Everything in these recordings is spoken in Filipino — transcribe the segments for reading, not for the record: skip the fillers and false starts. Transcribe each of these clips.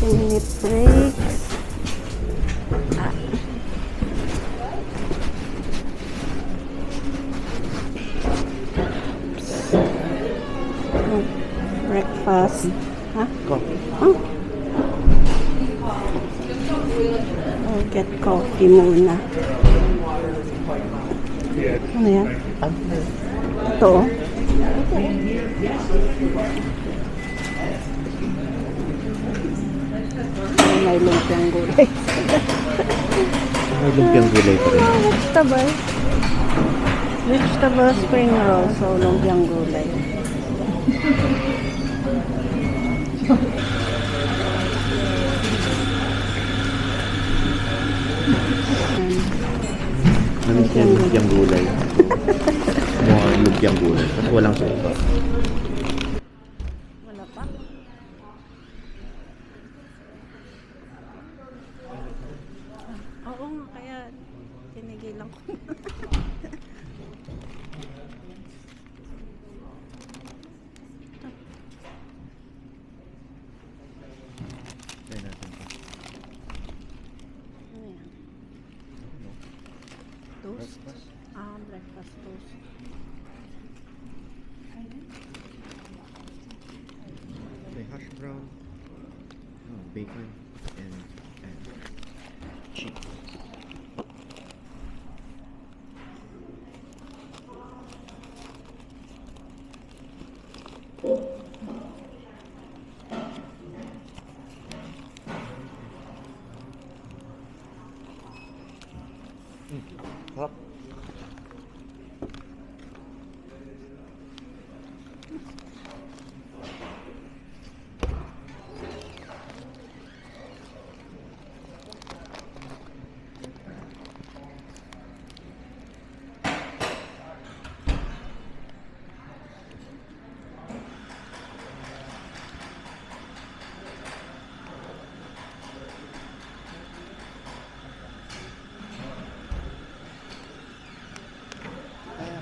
30-minute break. Breakfast. Ha? Coffee. Oh. I'll get coffee muna. Ano yan? Ito. May lumpiang gulay. May lumpiang gulay pa rin. Vegetable. Vegetable spring roll. So, lumpiang gulay. Namis niya lumpiang gulay. More lumpiang gulay. Kasi walang sopa. Wala pa? Oo nga, kaya tinigilan ko. Try natin ito. Ano yan? Toast? Breakfast. Breakfast toast. May hash brown, bacon, and cheese. Sarap.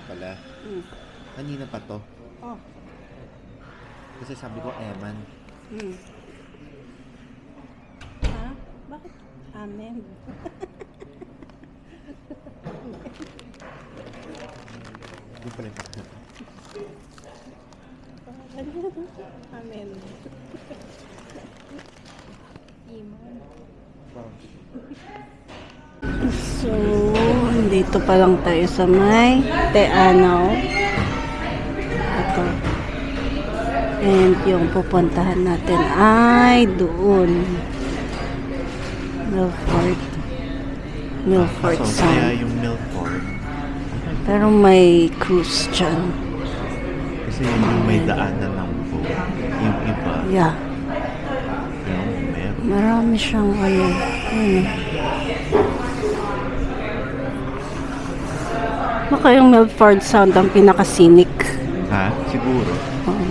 Pala. Kanina pa to. Oh. Kasi sabi ko, Eman. Ha? Bakit? Amen. Doon pala yung Amen. Iman. So, dito pa lang tayo sa may Teanaw. Ito. And yung pupuntahan natin ay doon. Milford so, Sound. kaya yung Milford. Pero may cruise dyan. Kasi yung may daanan ng boat. Yung iba. Yeah. Yung meron. Marami siyang ano. Baka yung Milford Sound ang pinaka-scenic. Ha? Siguro.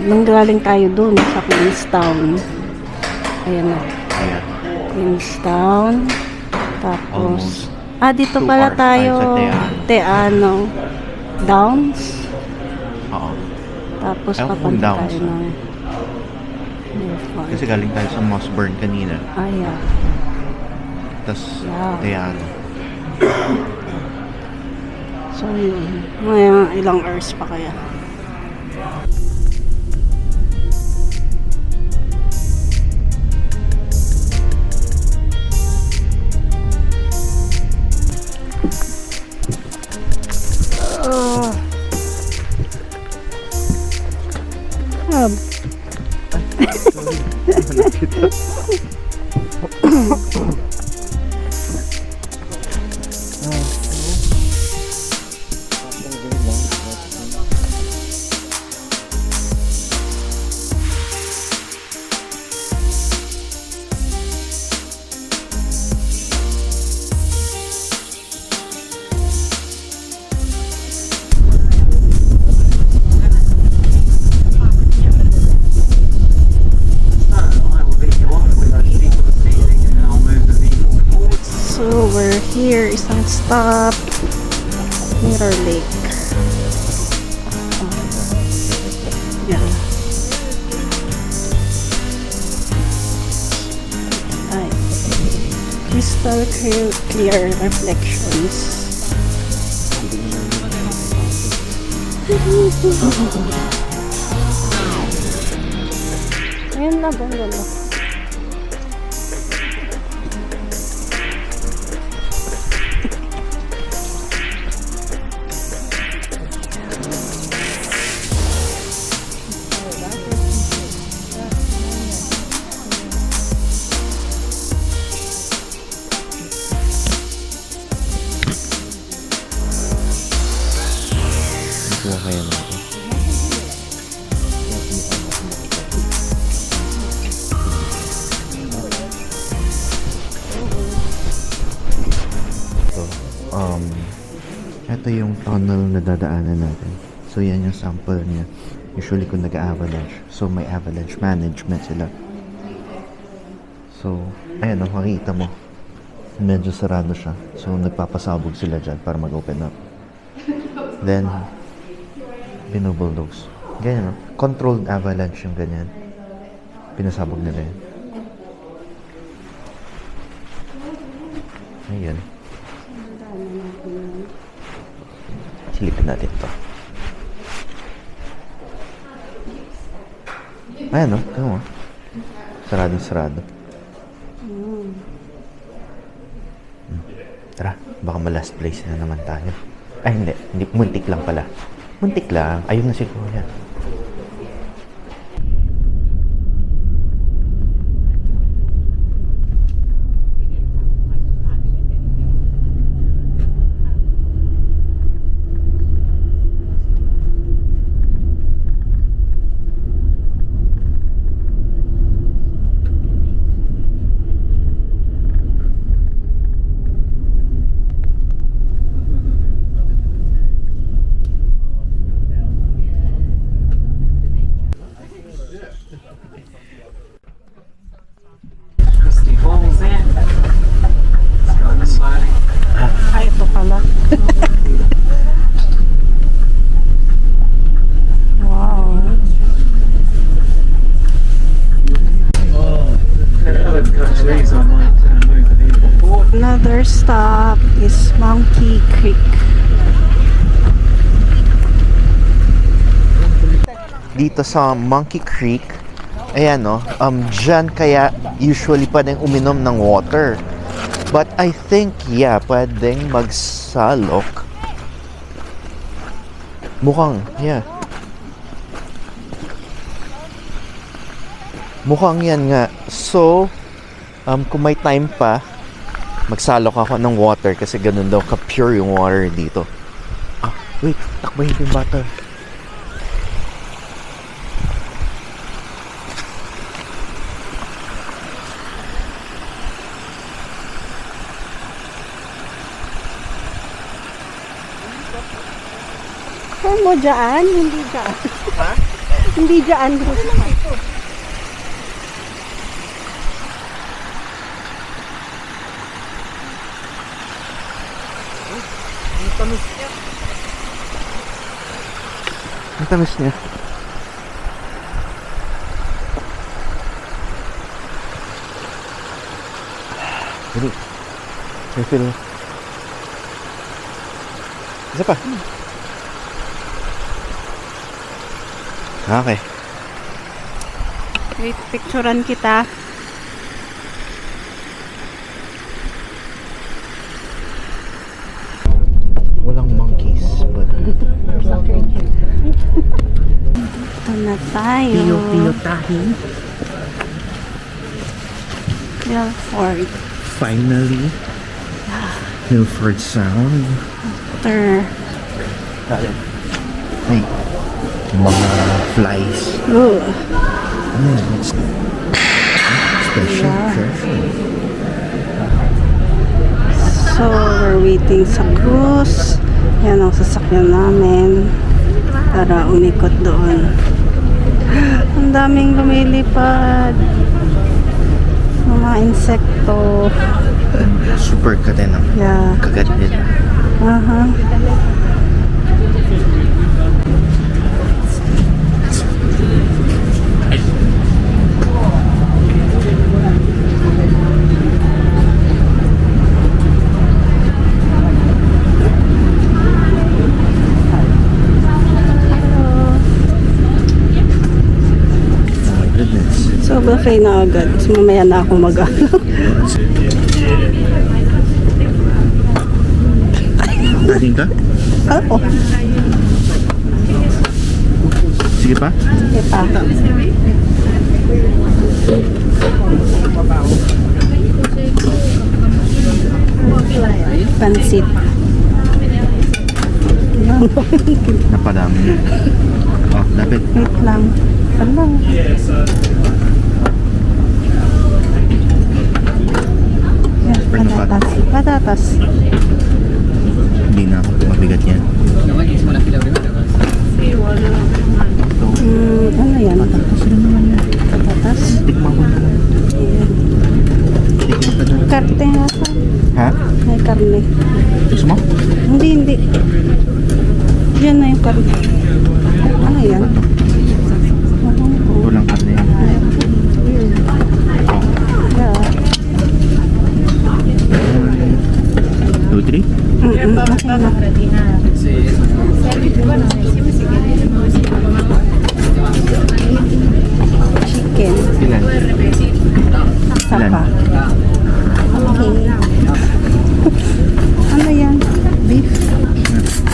Nanggaling tayo doon sa Queenstown. Ayan na. Ayan. Queenstown. Tapos, Almost dito 2 pala hours tayo tayo. sa Teano. Downs. Oo. Tapos, Ewan kung papunta Downs, tayo ng Milford. Kasi galing tayo sa Mossburn kanina. Ayan. Tapos, Yeah. ayan. So, yun. May ilang hours pa kaya. Here, isang stop. Mirror Lake. Yeah. crystal clear reflections. Ayun na ba? Lalo. Kaya natin. So, ito yung tunnel na dadaanan natin. So, yan yung sample niya. Usually kung nag-avalanche. So, may avalanche management sila. So, ayan o, makikita mo. Medyo sarado siya. So, nagpapasabog sila dyan para mag-open up. Then, binubulldoze. Ganyan, no? Controlled avalanche yung ganyan. Pinasabog nila yan. Ayan. Silipin natin to. Ayan, no? Tignan mo. Sarado. Tara, baka ma-last place na naman tayo. Ay, hindi. Muntik lang pala. Muntik lang. Ayun na siguro yan. Ay, ito pala. Wow. Another stop is Monkey Creek. Dito sa Monkey Creek, ayan no, dyan kaya usually pwedeng uminom ng water. But I think, yeah, pwedeng magsalok. Mukhang, yeah. Mukhang yan nga. So, kung may time pa, magsalok ako ng water kasi ganun daw ka-pure yung water dito. Ah, wait, takbahin ko yung bata. Saan mo dyan? Hindi dyan. Ha? Hindi dyan. Ang tamis niya. Ang tamis niya. Dali. Refill. Isa pa. Okay. Wait, picturean kita. Walang monkeys, but... Ito na tayo. tahin. Milford. Finally. Milford Sound. After. Ay, mga flies. Ooh. Special Yeah. treasure. So, we're waiting sa cruise. Yan ang sasakyan namin para umikot doon. Ang daming lumilipad. Mga insekto. Super katin ang Yeah. kagat nila. Aha. Buffet na agad. Tapos mamaya na ako mag-ano. Pwedeng ka? Oo. Sige pa? Sige pa. Pansit. Napadami. Oh, lapit. Wait lang. Ano? Patatas. Patatas. Hindi na ako. Mabigat yan. Ano yan? Patatas rin naman yan. Patatas? Tikman ko na. Tikman ka na. Karte nga pa. Ha? May karne. Gusto mo? Hindi. Yan na yung karne. Ano yan? Walang karne yan. Oh. Yeah. 2, 3? Okay na. Chicken. Ilan? Sapa. Okay. Ano yan? Beef?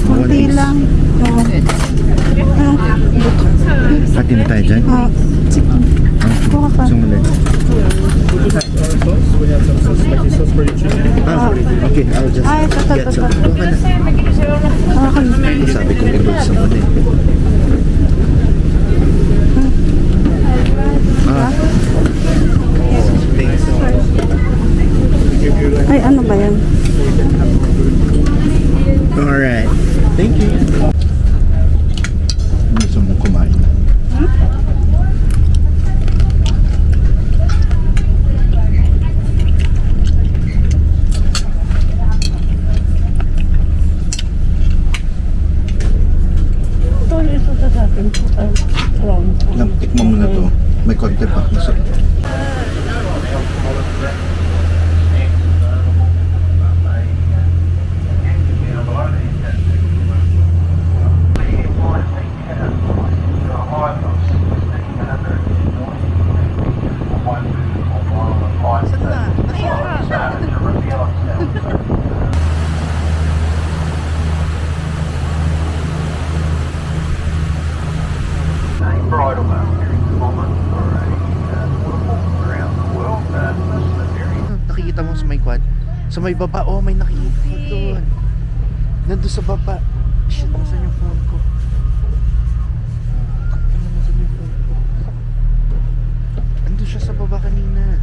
Kunti lang. Oo. Pati na tayo dyan? Chicken. Kuha ka. Sumulit. Okay, I'll just Ay, get some. Kuha ka na. Sabi ko ibig sa muli. Thanks. Ay, ano ba yan? Alright. Thank you. Gusto mo kumain? Ito yung isa sa atin. Tikman mo na to. May konti pa. Nakikita mo sa may quad? Sa may baba, oh may nakikita ko doon. Nandun sa baba. Shit, nasan yung phone ko? Nasan yung phone ko? Nandun siya sa baba kanina.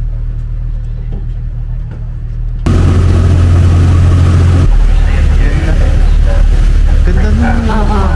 Ganda na.